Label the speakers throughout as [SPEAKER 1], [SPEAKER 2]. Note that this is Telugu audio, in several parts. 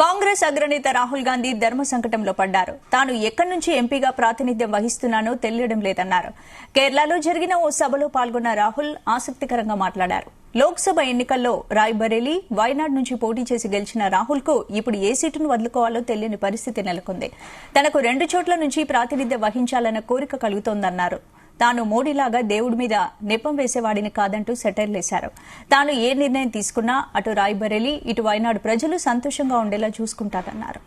[SPEAKER 1] కాంగ్రెస్ అగ్రనేత రాహుల్ గాంధీ ధర్మ సంకటంలో పడ్డారు. తాను ఎక్కడి నుంచి ఎంపీగా ప్రాతినిధ్యం వహిస్తున్నానో తెలియడం లేదన్నారు. కేరళలో జరిగిన ఓ సభలో పాల్గొన్న రాహుల్ ఆసక్తికరంగా మాట్లాడారు. లోక్సభ ఎన్నికల్లో రాయ్బరేలీ, వయనాడ్ నుంచి పోటీ చేసి గెలిచిన రాహుల్ కు ఇప్పుడు ఏ సీటును వదులుకోవాలో తెలియని పరిస్థితి నెలకొంది. తనకు 2 చోట్ల నుంచి ప్రాతినిధ్యం వహించాలన్న కోరిక కలుగుతోందన్నారు. తాను మోడీలాగా దేవుడి మీద నెపం వేసేవాడిని కాదంటూ సెటైర్లేశారు. తాను ఏ నిర్ణయం తీసుకున్నా అటు రాయ్బరేలీ, ఇటు వయనాడ్ ప్రజలు సంతోషంగా ఉండేలా చూసుకుంటారన్నారు.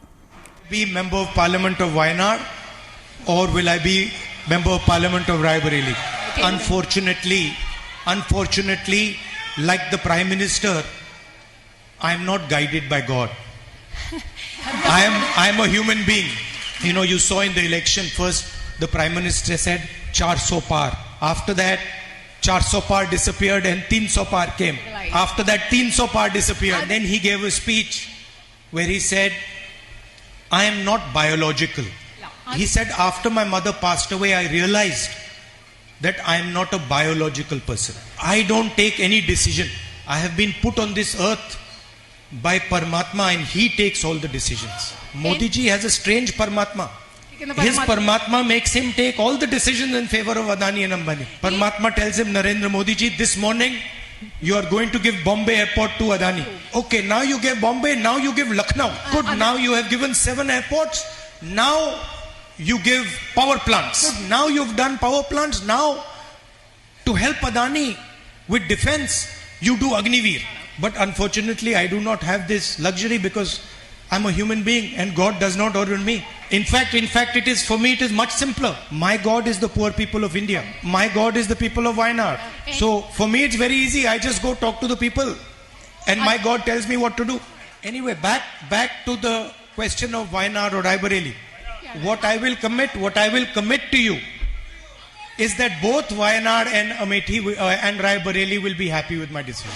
[SPEAKER 2] Be member of parliament of Wayanad or will I be member of parliament of Raebareli? Unfortunately, like the Prime Minister, I am not guided by God. I am a human being. You know, you saw in the election, first the Prime Minister said 400 par. After that 400 par disappeared and 300 par came. Right. After that 300 par disappeared. Then he gave a speech where he said, I am not biological. He said, after my mother passed away, I realized that I am not a biological person. I don't take any decision. I have been put on this earth by Paramatma and he takes all the decisions. Modi ji has a strange Paramatma. His Paramatma makes him take all the decisions in favor of Adani and Ambani. Paramatma tells him, Narendra Modi ji, this morning you are going to give Bombay airport to Adani. Okay, now you give Bombay, now you give Lucknow. Good, now you have given 7 airports. Now you give power plants. Good, now you've done power plants. Now to help Adani with defense, you do Agniveer. But unfortunately, I do not have this luxury because I'm a human being and God does not order me. In fact, it is for me, it is much simpler. My God is the poor people of India. My God is the people of Wayanad. So for me, it's very easy. I just go talk to the people and my God tells me what to do. Anyway, back to the question of Wayanad or Raebareli. What I will commit to you is that both Wayanad and Amethi and Raebareli will be happy with my decision.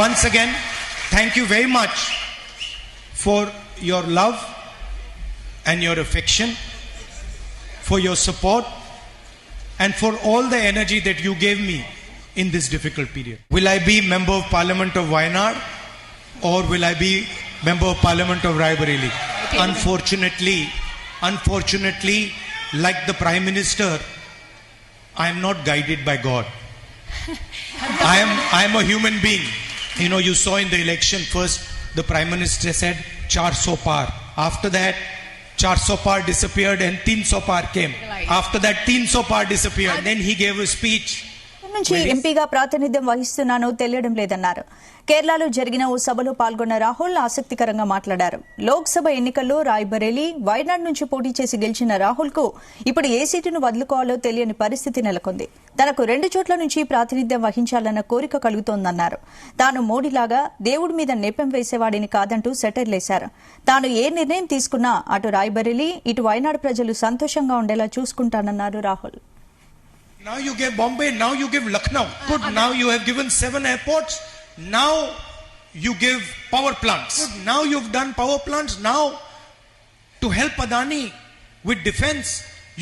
[SPEAKER 2] Once again, thank you very much for your love and your affection, for your support and for all the energy that you gave me in this difficult period. Will I be member of parliament of Wayanad or will I be member of parliament of Raebareli? Unfortunately, like the Prime Minister, I am not guided by God. I am a human being. You know, you saw in the election, first the Prime Minister said 400 par. After that 400 par disappeared and 300 par came. Right. After that 300 par disappeared. Then he gave a speech.
[SPEAKER 1] నుంచి ఎంపీగా ప్రాతినిధ్యం వహిస్తున్నానో తెలియడం లేదన్నారు. కేరళలో జరిగిన ఓ సభలో పాల్గొన్న రాహుల్ ఆసక్తికరంగా మాట్లాడారు. లోక్సభ ఎన్నికల్లో రాయ్బరేలీ, వయనాడ్ నుంచి పోటీ చేసి గెలిచిన రాహుల్ కు ఇప్పుడు ఏ సీటును వదులుకోవాలో తెలియని పరిస్థితి నెలకొంది. తనకు 2 చోట్ల నుంచి ప్రాతినిధ్యం వహించాలన్న కోరిక కలుగుతోందన్నారు. తాను మోడీలాగా దేవుడి మీద నెపం వేసేవాడిని కాదంటూ సెటైర్లేశారు. తాను ఏ నిర్ణయం తీసుకున్నా అటు రాయ్బరేలీ, ఇటు వయనాడ్ ప్రజలు సంతోషంగా ఉండేలా చూసుకుంటానన్నారు Rahul.
[SPEAKER 2] Now you give Bombay, now you give Lucknow. Good, now you have given 7 airports. Now you give power plants. Good, now you've done power plants. Now to help Adani with defense,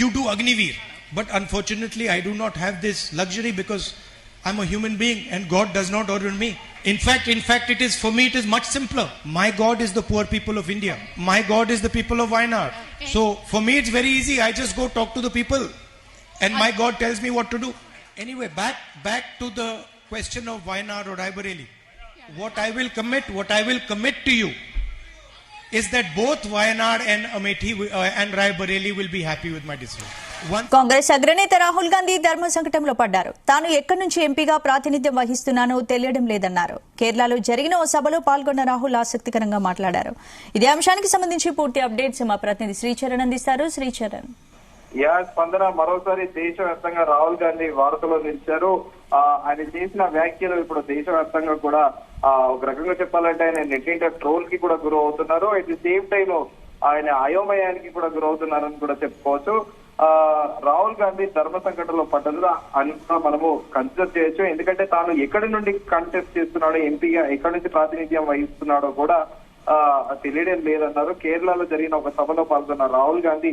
[SPEAKER 2] you do Agniveer. But unfortunately, I do not have this luxury because I'm a human being and God does not order me. In fact, it is for me, it is much simpler. My God is the poor people of India. My God is the people of Wayanad. So for me, it's very easy. I just go talk to the people. And my God tells me what to do. Anyway, back to the question of Wayanad or Raebareli. What I will commit to you is that both Wayanad and Amethi and Raebareli will be happy with my decision.
[SPEAKER 1] Congress అగ్రనేత రాహుల్ గాంధీ ధర్మ సంకటంలో పడ్డారు. తాను ఎక్కడి నుంచి ఎంపీగా ప్రాతినిధ్యం వహిస్తున్నానో తెలియడం లేదన్నారు. కేరళలో జరిగిన ఓ సభలో పాల్గొన్న రాహుల్ ఆసక్తికరంగా మాట్లాడారు. ఇదే అంశానికి సంబంధించి పూర్తి అప్డేట్స్ మా ప్రతినిధి శ్రీచరణ్ అందిస్తారు. శ్రీచరణ్.
[SPEAKER 3] స్పందన మరోసారి దేశవ్యాప్తంగా రాహుల్ గాంధీ వార్తలో నిలిచారు. ఆయన చేసిన వ్యాఖ్యలు ఇప్పుడు దేశవ్యాప్తంగా కూడా ఒక రకంగా చెప్పాలంటే ఆయన నెట్టింట ట్రోల్ కి కూడా గురి అవుతున్నారు. అట్ ది సేమ్ టైం ఆయన అయోమయానికి కూడా గురవుతున్నారని కూడా చెప్పుకోవచ్చు. రాహుల్ గాంధీ ధర్మ సంకటంలో పడ్డది అని కూడా మనము కన్సిడర్ చేయొచ్చు. ఎందుకంటే తాను ఎక్కడి నుండి కంటెస్ట్ చేస్తున్నాడో, ఎంపీగా ఎక్కడి నుంచి ప్రాతినిధ్యం వహిస్తున్నాడో కూడా తెలియడం లేదన్నారు. కేరళలో జరిగిన ఒక సభలో పాల్గొన్న రాహుల్ గాంధీ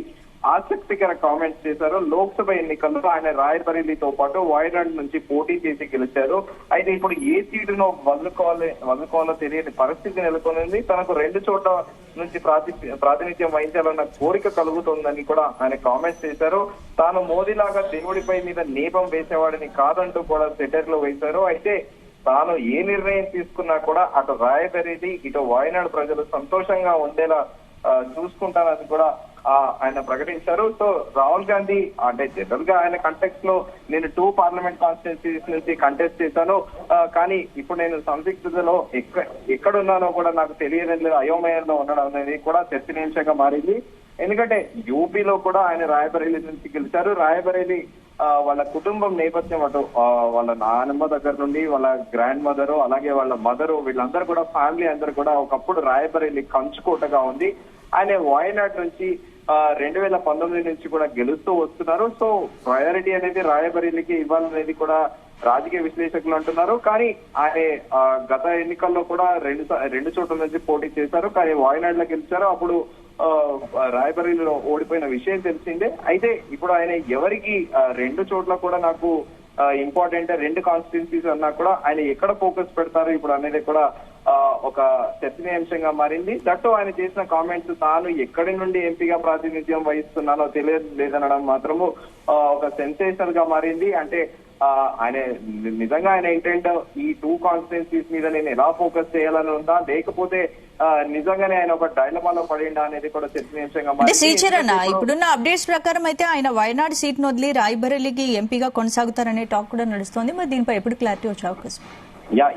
[SPEAKER 3] ఆసక్తికర కామెంట్స్ చేశారు. లోక్సభ ఎన్నికల్లో ఆయన రాయ్బరేలీతో పాటు వాయనాడ్ నుంచి పోటీ చేసి గెలిచారు. అయితే ఇప్పుడు ఏ సీటును వదులుకోవాలో తెలియని పరిస్థితి నెలకొనింది. తనకు 2 చోట్ల నుంచి ప్రాతినిధ్యం వహించాలన్న కోరిక కలుగుతుందని కూడా ఆయన కామెంట్స్ చేశారు. తాను మోదీలాగా దేవుడిపై మీద నేపం వేసేవాడిని కాదంటూ కూడా సెటర్లు వేశారు. అయితే తాను ఏ నిర్ణయం తీసుకున్నా కూడా అటు రాయ్బరేలీ ఇటు వాయనాడ్ ప్రజలు సంతోషంగా ఉండేలా చూసుకుంటానని కూడా ఆయన ప్రకటించారు. సో రాహుల్ గాంధీ అంటే జనరల్ గా ఆయన కంటెక్స్ట్ లో నేను 2 పార్లమెంట్ కాన్స్టిట్యున్సీస్ నుంచి కంటెస్ట్ చేశాను, కానీ ఇప్పుడు నేను సందిగ్ధతలో ఎక్కడున్నానో కూడా నాకు తెలియడం లేదు, అయోమయంలో ఉండడం అనేది కూడా చర్చనీయాంశంగా మారింది. ఎందుకంటే యూపీలో కూడా ఆయన రాయ్బరేలీ నుంచి గెలిచారు. రాయ్బరేలీ వాళ్ళ కుటుంబం నేపథ్యం అటు వాళ్ళ నానమ్మ దగ్గర నుండి వాళ్ళ గ్రాండ్ మదర్ అలాగే వాళ్ళ మదరు వీళ్ళందరూ కూడా ఫ్యామిలీ అందరూ కూడా ఒకప్పుడు రాయ్బరేలీ కంచుకోటగా ఉంది. ఆయన వాయనాడ్ నుంచి 2019 నుంచి కూడా గెలుస్తూ వస్తున్నారు. సో ప్రయారిటీ అనేది రాయ్బరేలీకి ఇవ్వాలనేది కూడా రాజకీయ విశ్లేషకులు అంటున్నారు. కానీ ఆయన గత ఎన్నికల్లో కూడా రెండు చోట్ల నుంచి పోటీ చేశారు, కానీ వాయనాడ్ లో గెలిచారు. అప్పుడు రాయ్బరేలీలో ఓడిపోయిన విషయం తెలిసిందే. అయితే ఇప్పుడు ఆయన ఎవరికి 2 చోట్ల కూడా నాకు ఇంపార్టెంట్ 2 కాన్స్టిట్యున్సీస్ అన్నా కూడా ఆయన ఎక్కడ ఫోకస్ పెడతారు ఇప్పుడు అనేది కూడా ఒక చర్చనీయాంశంగా మారింది. దట్టు ఆయన చేసిన కామెంట్స్ తాను ఎక్కడి నుండి ఎంపీగా ప్రాతినిధ్యం వహిస్తున్నానో తెలియలేదనడం మాత్రము ఒక సెన్సేషన్ గా మారింది. అంటే ఆయన నిజంగా ఆయన ఇంటెంట్ ఈ 2 కాన్స్టిట్యున్సీస్ మీద నేను ఎలా ఫోకస్ చేయాలని ఉందా, లేకపోతే నిజంగానే ఆయన ఒక డైలమాలో పడిందా అనేది కూడా చర్చనీయాంశంగా
[SPEAKER 1] మారింది. శ్రీచరణ్, ఇప్పుడున్న అప్డేట్స్ ప్రకారం అయితే ఆయన వయనాడ్ సీట్ ను వదిలి రాయ్బరేలీకి ఎంపీగా కొనసాగుతారనే టాక్ కూడా నడుస్తోంది. మరి దీనిపై ఎప్పుడు క్లారిటీ వచ్చే అవకాశం?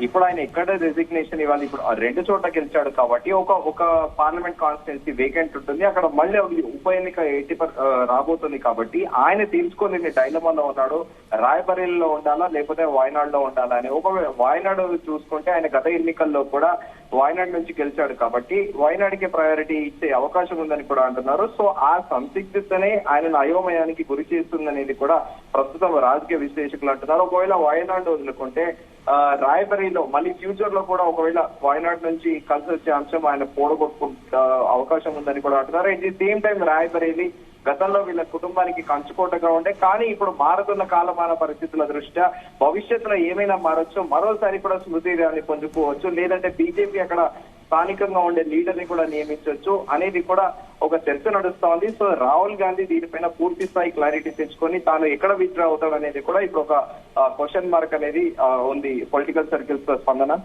[SPEAKER 3] ఇప్పుడు ఆయన ఎక్కడ రెసిగ్నేషన్ ఇవ్వాలి, ఇప్పుడు 2 చోట్ల గెలిచాడు కాబట్టి ఒక పార్లమెంట్ కాన్స్టిట్యున్సీ వేకెంట్ ఉంటుంది, అక్కడ మళ్ళీ ఉప ఎన్నిక రాబోతుంది కాబట్టి ఆయన తీర్చుకొని డైలమాలో ఉన్నాడు, రాయ్బరేలీలో ఉండాలా లేకపోతే వాయనాడ్ లో ఉండాలా అని. ఒకవేళ వాయనాడ్ చూసుకుంటే ఆయన గత ఎన్నికల్లో కూడా వాయనాడ్ నుంచి గెలిచాడు కాబట్టి వాయనాడ్కి ప్రయారిటీ ఇచ్చే అవకాశం ఉందని కూడా అంటున్నారు. సో ఆ సందిగ్ధతనే ఆయనను అయోమయానికి గురి చేస్తుందనేది కూడా ప్రస్తుతం రాజకీయ విశ్లేషకులు అంటున్నారు. ఒకవేళ వాయనాడ్ వదులుకుంటే రాయ్బరేలీలో మళ్ళీ ఫ్యూచర్ లో కూడా ఒకవేళ వాయనాడ్ నుంచి కలిసి వచ్చే అంశం ఆయన పోడగొట్టుకుంటే అవకాశం ఉందని కూడా అంటున్నారు. At the same time Rae Bareli గతంలో వీళ్ళ కుటుంబానికి కంచుకోటగా ఉండే, కానీ ఇప్పుడు మారుతున్న కాలమాన పరిస్థితుల దృష్ట్యా భవిష్యత్తులో ఏమైనా మారొచ్చు, మరోసారి కూడా స్మృతి ఇరానీ పొందుకోవచ్చు, లేదంటే బీజేపీ అక్కడ స్థానికంగా ఉండే లీడర్ ని కూడా నియమించవచ్చు అనేది కూడా ఒక చర్చ నడుస్తోంది. సో రాహుల్ గాంధీ దీనిపైన పూర్తి స్థాయి క్లారిటీ తెచ్చుకొని తాను ఎక్కడ విత్డ్రా అవుతాడు అనేది కూడా ఇప్పుడు ఒక క్వశ్చన్ మార్క్ అనేది ఉంది పొలిటికల్ సర్కిల్స్ లో. స్పందన